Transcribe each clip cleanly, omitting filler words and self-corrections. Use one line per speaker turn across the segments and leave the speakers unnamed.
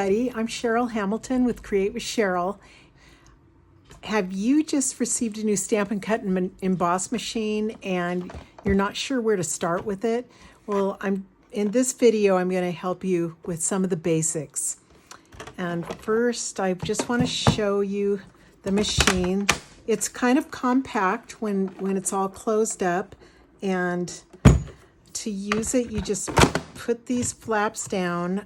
everybody. I'm Cheryl Hamilton with Create with Cheryl. Have you just received a new Stampin Cut Emboss Machine and you're not sure where to start with it? Well, in this video, I'm going to help you with some of the basics. And first, I just want to show you the machine. It's kind of compact when it's all closed up, and to use it, you just put these flaps down.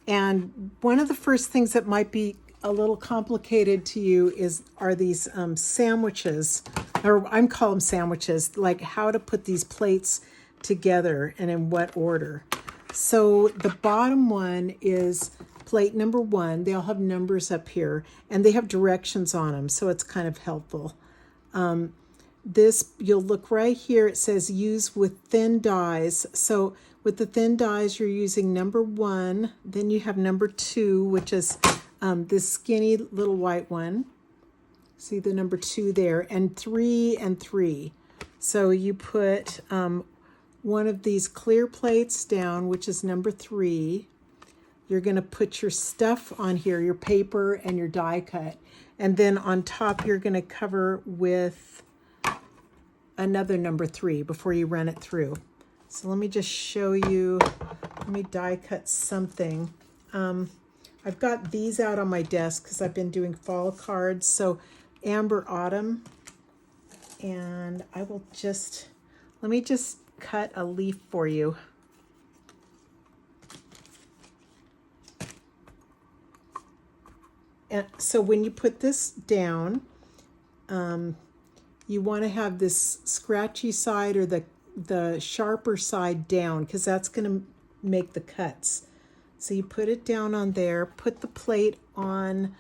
And one of the first things that might be a little complicated to you are these sandwiches, or I'm calling them sandwiches, like how to put these plates together and in what order. So the bottom one is plate number 1. They all have numbers up here, and they have directions on them, so it's kind of helpful. This, you'll look right here, it says use with thin dies. So with the thin dies, you're using number 1. Then you have number 2, which is this skinny little white one. See the number 2 there, and 3 and 3. So you put one of these clear plates down, which is number 3. You're going to put your stuff on here, your paper and your die cut. And then on top, you're going to cover with another number 3 before you run it through. So let me just show you, let me die cut something. I've got these out on my desk because I've been doing fall cards. So Amber Autumn, and I will just, let me just cut a leaf for you. And so when you put this down, you want to have this scratchy side or the sharper side down, because that's going to make the cuts. So you put it down on there, put the plate on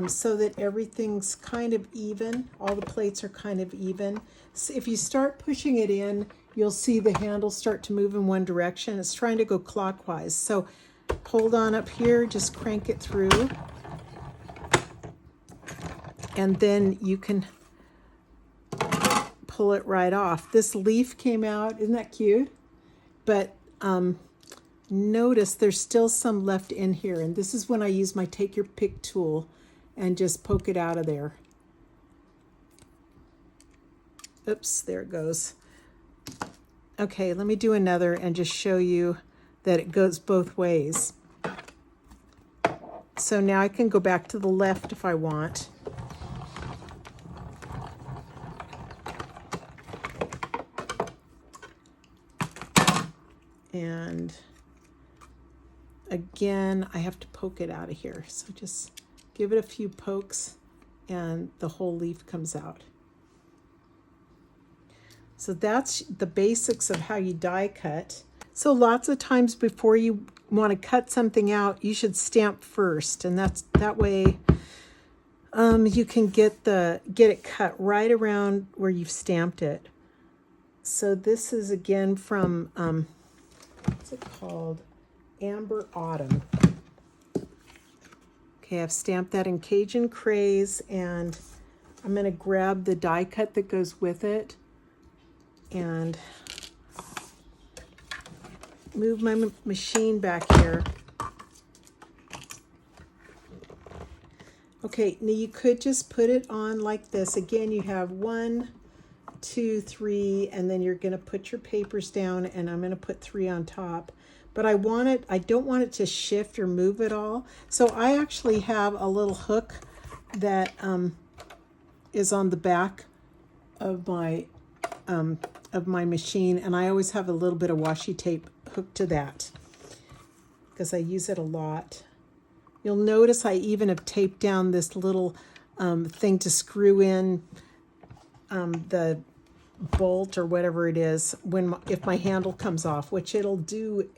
so that everything's kind of even. All the plates are kind of even. So if you start pushing it in, you'll see the handle start to move in one direction. It's trying to go clockwise. So hold on up here, just crank it through. And then you can pull it right off. This leaf came out, isn't that cute? But notice there's still some left in here, and this is when I use my take your pick tool and just poke it out of there. Oops, there it goes. Okay, let me do another and just show you that it goes both ways. So now I can go back to the left if I want. And again, I have to poke it out of here. So just give it a few pokes and the whole leaf comes out. So that's the basics of how you die cut. So lots of times before you want to cut something out, you should stamp first. And that way you can get it cut right around where you've stamped it. So this is again from what's it called? Amber Autumn. Okay, I've stamped that in Cajun Craze, and I'm going to grab the die cut that goes with it and move my machine back here. Okay, now you could just put it on like this. Again, you have 1, 2, 3, and then you're going to put your papers down, and I'm going to put 3 on top. But I don't want it to shift or move at all. So I actually have a little hook that is on the back of my machine, and I always have a little bit of washi tape hooked to that because I use it a lot. You'll notice I even have taped down this little thing to screw in the bolt or whatever it is if my handle comes off, which it'll do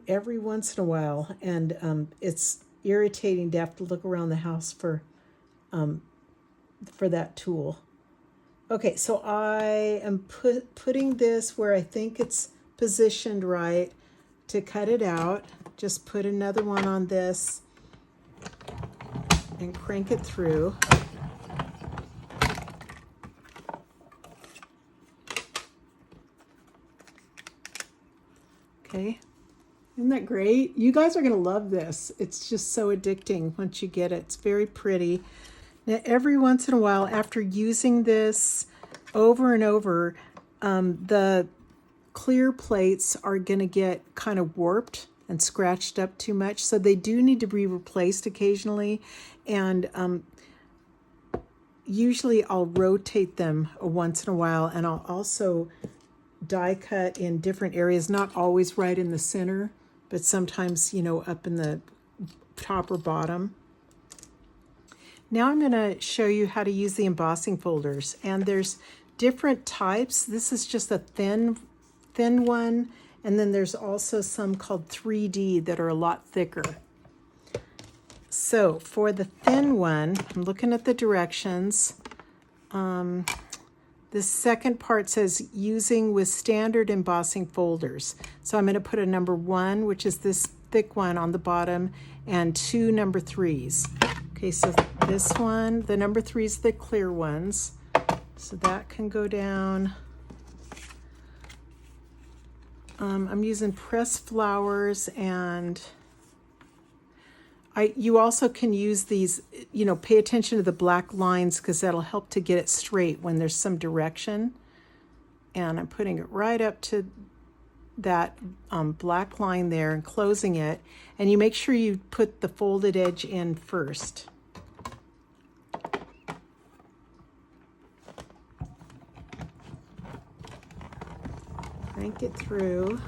every once in a while, and it's irritating to have to look around the house for that tool. Okay, so I am putting this where I think it's positioned right to cut it out. Just put another one on this and crank it through. Okay, Isn't that great? You guys are going to love this. It's just so addicting once you get it. It's very pretty. Now, every once in a while, after using this over and over, the clear plates are going to get kind of warped and scratched up too much. So they do need to be replaced occasionally. And usually I'll rotate them once in a while, and I'll also die cut in different areas, not always right in the center, but sometimes, you know, up in the top or bottom. Now I'm going to show you how to use the embossing folders, and there's different types. This is just a thin one, and then there's also some called 3D that are a lot thicker. So for the thin one, I'm looking at the directions. This second part says using with standard embossing folders. So I'm going to put a number 1, which is this thick one on the bottom, and 2 number 3s. Okay, so this one, the number 3s, the clear ones. So that can go down. I'm using pressed flowers, and you also can use these, you know, pay attention to the black lines because that'll help to get it straight when there's some direction. And I'm putting it right up to that black line there and closing it. And you make sure you put the folded edge in first. Crank it through.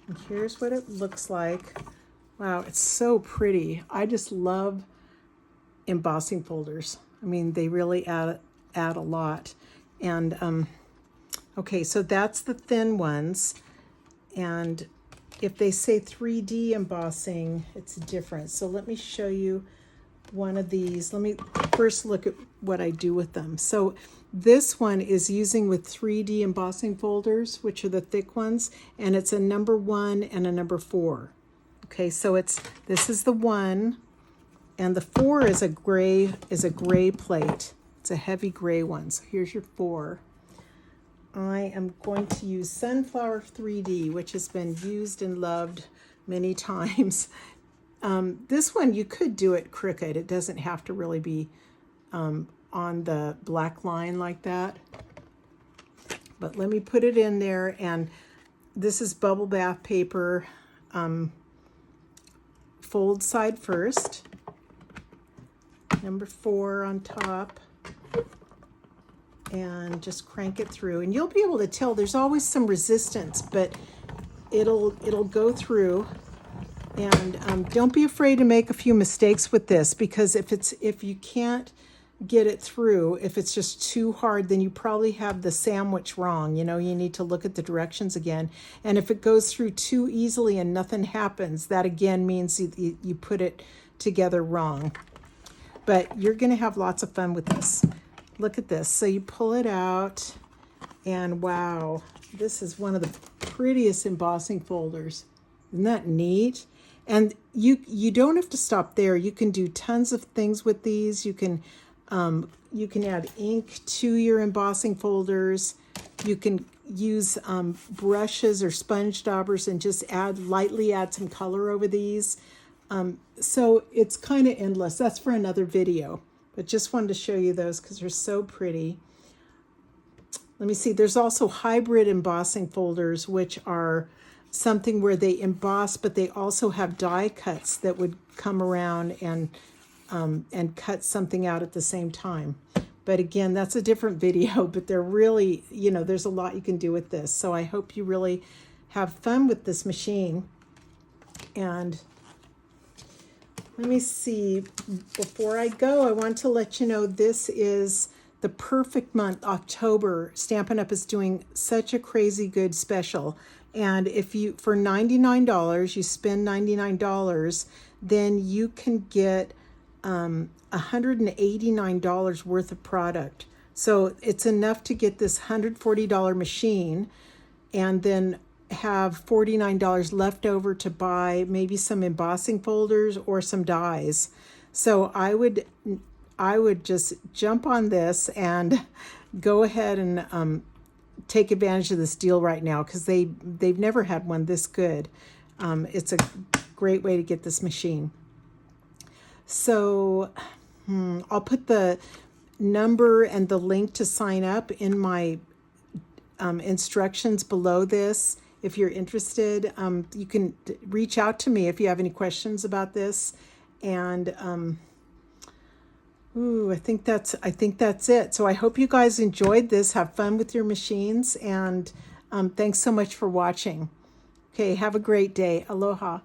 And here's what it looks like. Wow, it's so pretty. I just love embossing folders. I mean, they really add a lot. And okay, so that's the thin ones. And if they say 3D embossing, it's different. So let me show you one of these. Let me first look at what I do with them. So this one is using with 3D embossing folders, which are the thick ones, and it's a number 1 and a number 4. Okay, so this is the 1, and the 4 is a gray plate. It's a heavy gray one. So here's your 4. I am going to use Sunflower 3D, which has been used and loved many times. This one, you could do it crooked. It doesn't have to really be on the black line like that. But let me put it in there, and this is bubble bath paper. Fold side first. Number 4 on top. And just crank it through. And you'll be able to tell there's always some resistance, but it'll go through. And don't be afraid to make a few mistakes with this, because if you can't get it through, if it's just too hard, then you probably have the sandwich wrong. You know, you need to look at the directions again. And if it goes through too easily and nothing happens, that again means you put it together wrong. But you're going to have lots of fun with this. Look at this. So you pull it out, and wow, this is one of the prettiest embossing folders. Isn't that neat? And you don't have to stop there. You can do tons of things with these. You can add ink to your embossing folders. You can use brushes or sponge daubers and just lightly add some color over these. So it's kind of endless. That's for another video, but just wanted to show you those because they're so pretty. Let me see. There's also hybrid embossing folders, which are something where they emboss, but they also have die cuts that would come around and cut something out at the same time. But again, that's a different video, but they're really, you know, there's a lot you can do with this. So I hope you really have fun with this machine. And let me see, before I go, I want to let you know this is the perfect month, October. Stampin' Up! Is doing such a crazy good special. And if you, for $99, you spend $99, then you can get $189 worth of product. So it's enough to get this $140 machine and then have $49 left over to buy maybe some embossing folders or some dies. So I would just jump on this and go ahead and take advantage of this deal right now because they've never had one this good. It's a great way to get this machine. So I'll put the number and the link to sign up in my instructions below this. If you're interested, you can reach out to me if you have any questions about this. And I think that's it. So I hope you guys enjoyed this. Have fun with your machines, and thanks so much for watching. Okay, have a great day. Aloha.